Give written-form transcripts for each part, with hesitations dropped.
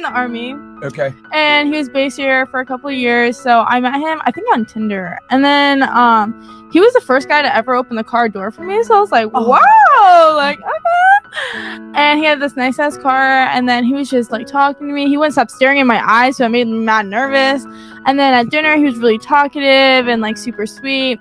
the army. Okay. And he was based here for a couple of years. So I met him, I think, on Tinder. And then he was the first guy to ever open the car door for me. So I was like, whoa, like, okay. And he had this nice ass car. And then he was just like talking to me. He wouldn't stop staring in my eyes, so it made me mad nervous. And then at dinner, he was really talkative and like super sweet.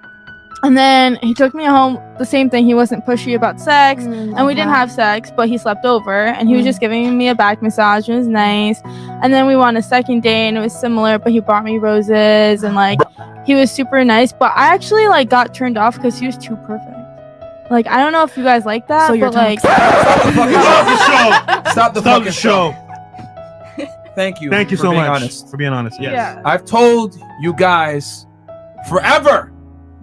And then he took me home. The same thing. He wasn't pushy about sex, and we didn't have sex, but he slept over, and he was just giving me a back massage. It was nice. And then we went on a second date, and it was similar, but he brought me roses, and like he was super nice. But I actually like got turned off because he was too perfect. Like, I don't know if you guys like that, so but like, Stop the fucking show. Thank you. Thank you for so being much honest. for being honest. Yes. Yeah. I've told you guys forever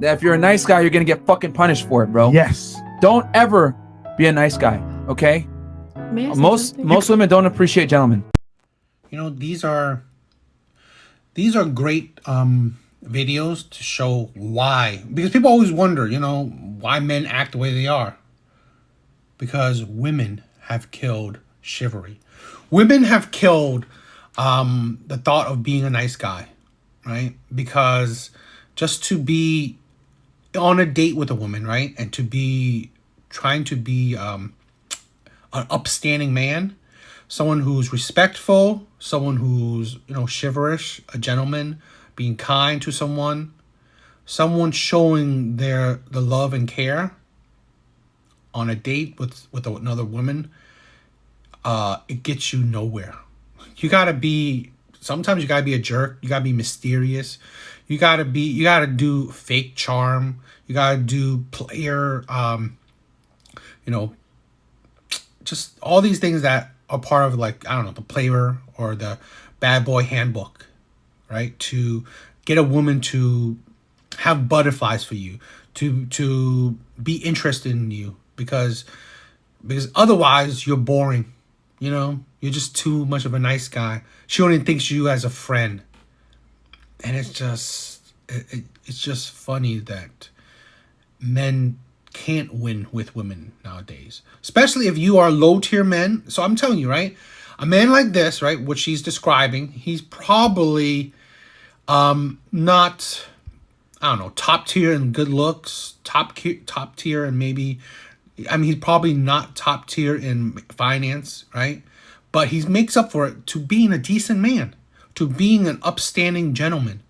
that if you're a nice guy, you're gonna get fucking punished for it, bro. Yes. Don't ever be a nice guy, okay? Most women don't appreciate gentlemen. You know, these are great videos to show why. Because people always wonder, you know, why men act the way they are. Because women have killed chivalry. Women have killed the thought of being a nice guy, right? Because just to be on a date with a woman, right? And to be trying to be an upstanding man, someone who's respectful, someone who's, you know, chivalrous, a gentleman, being kind to someone showing the love and care on a date with another woman, it gets you nowhere. Sometimes you gotta be a jerk. You gotta be mysterious. You gotta do fake charm. You gotta do player, you know, just all these things that are part of, like, I don't know, the player or the bad boy handbook, right? To get a woman to have butterflies for you, to be interested in you, because otherwise you're boring, you know? You're just too much of a nice guy. She only thinks you as a friend. And it's just funny that men can't win with women nowadays, especially if you are low tier men. So I'm telling you, right, a man like this, right, what she's describing, he's probably not, I don't know, top tier in good looks, top tier and maybe, I mean, he's probably not top tier in finance, right? But he makes up for it to being a decent man, to being an upstanding gentleman,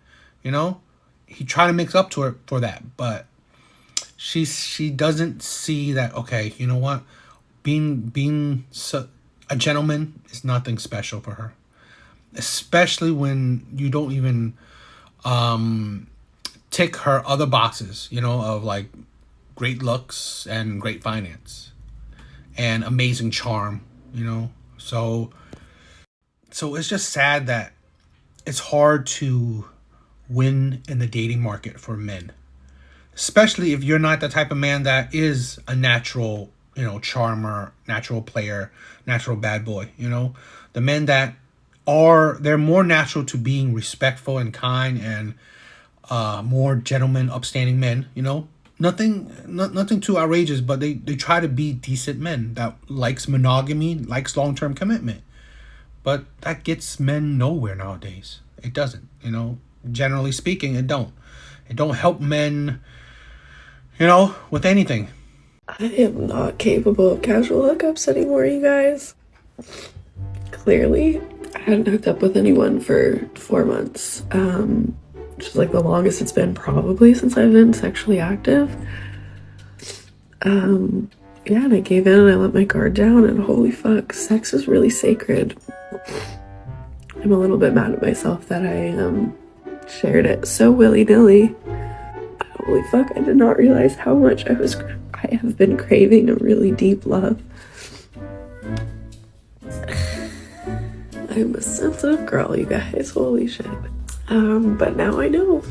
you know? He tried to make up to her for that, but she doesn't see that, okay, you know what? Being a gentleman is nothing special for her. Especially when you don't even tick her other boxes, you know, of like great looks and great finance and amazing charm, you know? So it's just sad that it's hard to win in the dating market for men, especially if you're not the type of man that is a natural, you know, charmer, natural player, natural bad boy, you know? The men that they're more natural to being respectful and kind and more gentlemen, upstanding men, you know? Nothing too outrageous, but they try to be decent men that likes monogamy, likes long-term commitment. But that gets men nowhere nowadays. It doesn't, you know? Generally speaking, it don't help men, you know, with anything. I am not capable of casual hookups anymore, you guys. Clearly, I hadn't hooked up with anyone for 4 months. Which is like the longest it's been probably since I've been sexually active. Yeah, and I gave in and I let my guard down, and holy fuck, sex is really sacred. I'm a little bit mad at myself that I shared it so willy-nilly. Holy fuck, I did not realize how much I have been craving a really deep love. I'm a sensitive girl, you guys, holy shit. But now I know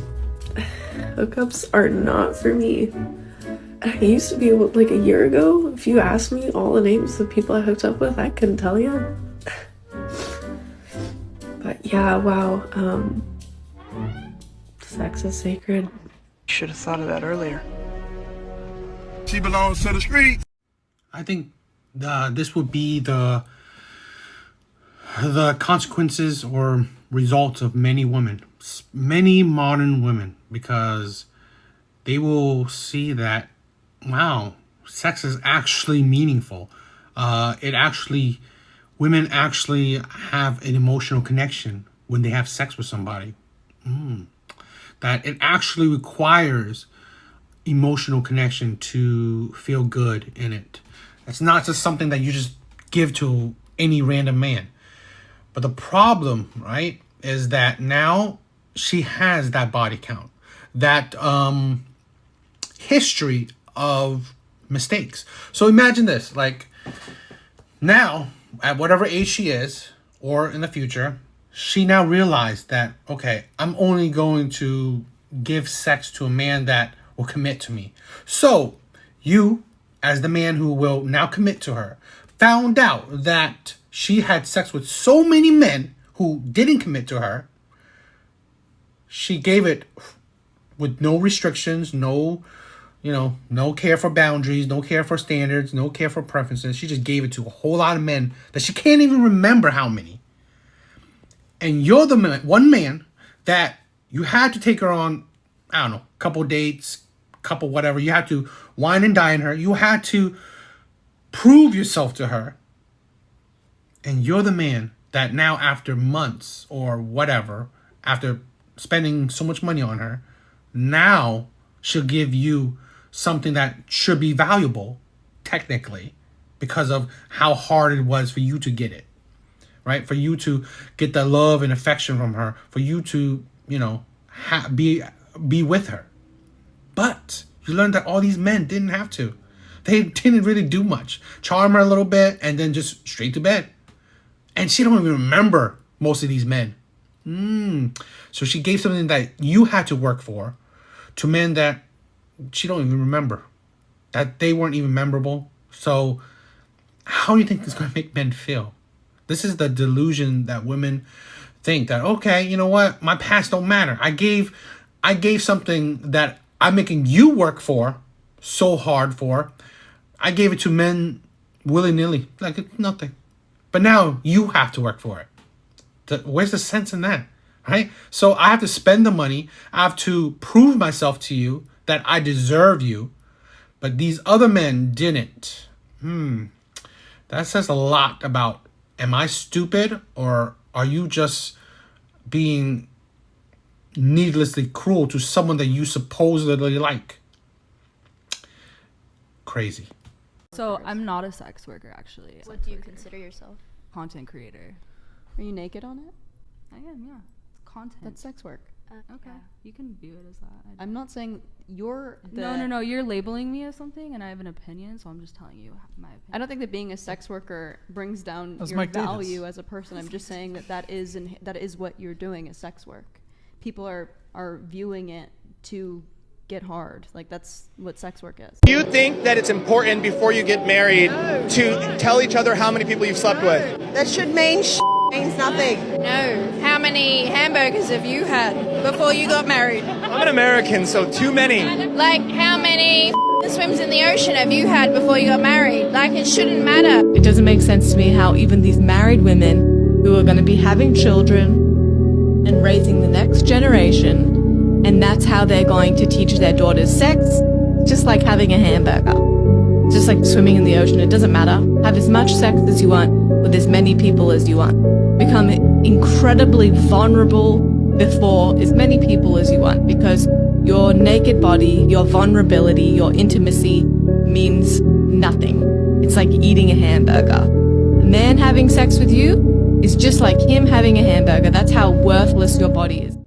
hookups are not for me. I used to be able, like a year ago, if you asked me all the names of people I hooked up with, I couldn't tell you. But yeah, wow, sex is sacred. Should have thought of that earlier. She belongs to the streets. I think this would be the the consequences or results of many women, many modern women, because they will see that, wow, sex is actually meaningful. Women actually have an emotional connection when they have sex with somebody. That it actually requires emotional connection to feel good in it. It's not just something that you just give to any random man. But the problem, right, is that now she has that body count, that history of mistakes. So imagine this, like now at whatever age she is, or in the future, she now realized that, okay, I'm only going to give sex to a man that will commit to me. So you, as the man who will now commit to her, found out that she had sex with so many men who didn't commit to her. She gave it with no restrictions, no care for boundaries, no care for standards, no care for preferences. She just gave it to a whole lot of men that she can't even remember how many. And you're the one man that you had to take her on, I don't know, couple dates, couple whatever. You had to wine and dine her. You had to prove yourself to her. And you're the man that now, after months or whatever, after spending so much money on her, now she'll give you something that should be valuable, technically, because of how hard it was for you to get it, right? For you to get the love and affection from her, for you to, be with her. But you learned that all these men didn't have to. They didn't really do much. Charm her a little bit and then just straight to bed. And she don't even remember most of these men. So she gave something that you had to work for to men that she don't even remember, that they weren't even memorable. So how do you think this is going to make men feel? This is the delusion that women think that, okay, you know what? My past don't matter. I gave something that I'm making you work for so hard for. I gave it to men willy-nilly, like it's nothing. But now you have to work for it. Where's the sense in that, right? So I have to spend the money. I have to prove myself to you that I deserve you. But these other men didn't. That says a lot about, am I stupid, or are you just being needlessly cruel to someone that you supposedly like? Crazy. So I'm not a sex worker, actually. What do you consider yourself? Content creator. Are you naked on it? I am, yeah. It's content. That's sex work. Okay. Yeah. You can view it as that. I'm not saying you're No. You're labeling me as something, and I have an opinion, so I'm just telling you my opinion. I don't think that being a sex worker brings down That's your Mike Davis. value as a person. I'm just saying that is what you're doing is sex work. People are viewing it to get hard. Like, that's what sex work is. Do you think that it's important before you get married to tell each other how many people you've slept with? That should means nothing. No. How many hamburgers have you had before you got married? I'm an American, so too many. Like, how many swims in the ocean have you had before you got married? Like, it shouldn't matter. It doesn't make sense to me how even these married women who are going to be having children and raising the next generation, and that's how they're going to teach their daughters sex, just like having a hamburger. Just like swimming in the ocean, it doesn't matter. Have as much sex as you want with as many people as you want. Become incredibly vulnerable before as many people as you want, because your naked body, your vulnerability, your intimacy means nothing. It's like eating a hamburger. A man having sex with you is just like him having a hamburger. That's how worthless your body is.